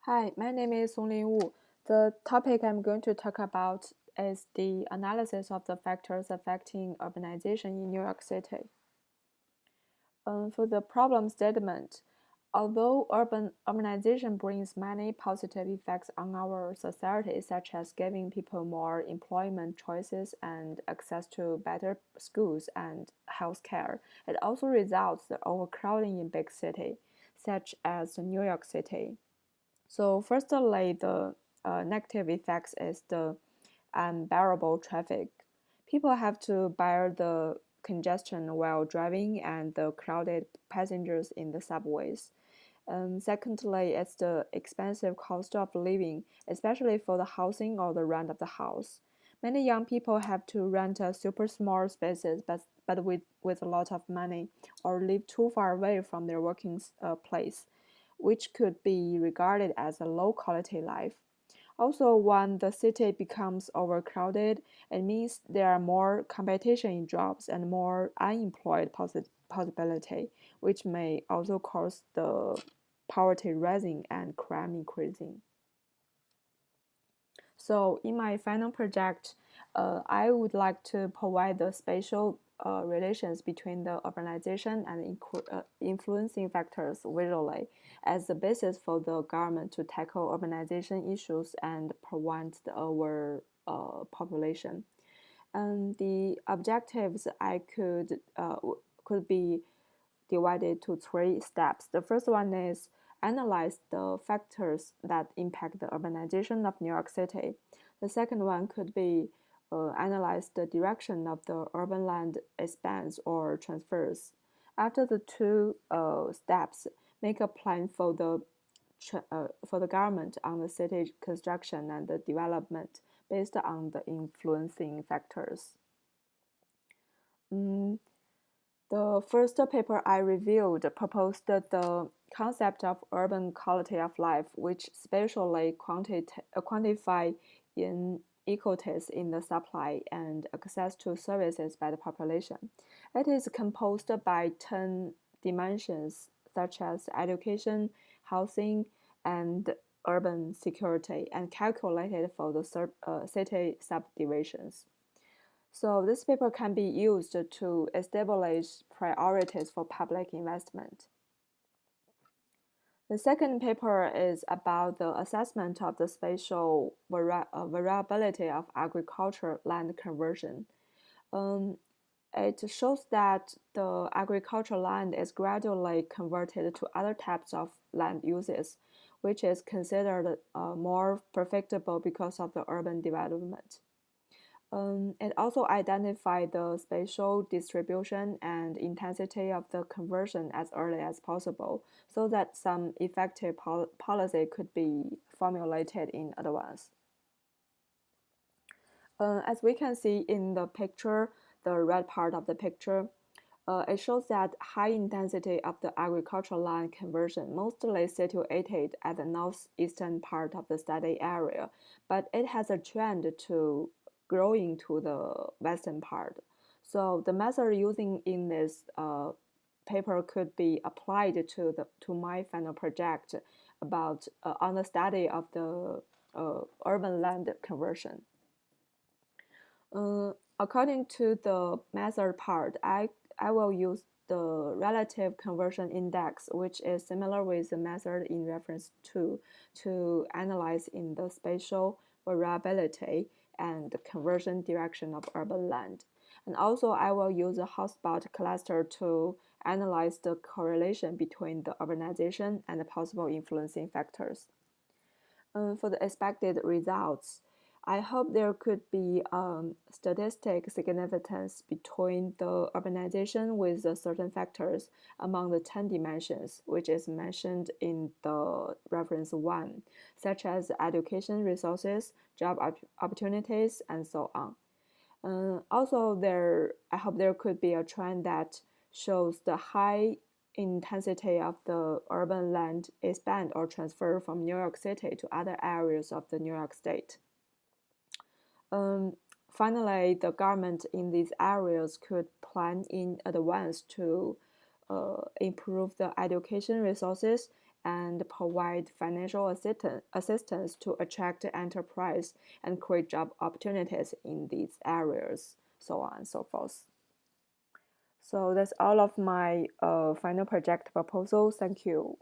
Hi, my name is Songlin Wu. The topic I'm going to talk about is the analysis of the factors affecting urbanization in New York City. For the problem statement, although urbanization brings many positive effects on our society, such as giving people more employment choices and access to better schools and healthcare, it also results in overcrowding in big cities, such as New York City. So firstly, the negative effects is the unbearable traffic. People have to bear the congestion while driving and the crowded passengers in the subways. Secondly, it's the expensive cost of living, especially for the housing or the rent of the house. Many young people have to rent a super small spaces, but with a lot of money, or live too far away from their working place, which could be regarded as a low quality life. Also, when the city becomes overcrowded, it means there are more competition in jobs and more unemployed possibility, which may also cause the poverty rising and crime increasing. So in my final project, I would like to provide the spatial relations between the urbanization and influencing factors visually as the basis for the government to tackle urbanization issues and prevent the overpopulation. And the objectives I could be divided to three steps. The first one is analyze the factors that impact the urbanization of New York City. The second one could be analyze the direction of the urban land expands or transfers. After the two steps, make a plan for the government on the city construction and the development based on the influencing factors. The first paper I reviewed proposed the concept of urban quality of life, which spatially quantify inequalities in the supply and access to services by the population. It is composed by 10 dimensions such as education, housing, and urban security, and calculated for the city subdivisions. So this paper can be used to establish priorities for public investment. The second paper is about the assessment of the spatial variability of agricultural land conversion. It shows that the agricultural land is gradually converted to other types of land uses, which is considered more profitable because of the urban development. It also identified the spatial distribution and intensity of the conversion as early as possible so that some effective policy could be formulated in advance. As we can see in the picture, the red part of the picture, it shows that high intensity of the agricultural land conversion mostly situated at the northeastern part of the study area, but it has a trend to growing to the western part. So the method using in this paper could be applied to my final project about on the study of the urban land conversion. According to the method part, I will use the relative conversion index, which is similar with the method in reference to analyze in the spatial variability and the conversion direction of urban land. And also I will use a hotspot cluster to analyze the correlation between the urbanization and the possible influencing factors. For the expected results, I hope there could be statistic significance between the urbanization with certain factors among the 10 dimensions, which is mentioned in the reference 1, such as education resources, job opportunities, and so on. Also, I hope there could be a trend that shows the high intensity of the urban land expand or transfer from New York City to other areas of the New York State. Finally, the government in these areas could plan in advance to improve the education resources and provide financial assistance to attract enterprise and create job opportunities in these areas, so on and so forth. So that's all of my final project proposal. Thank you.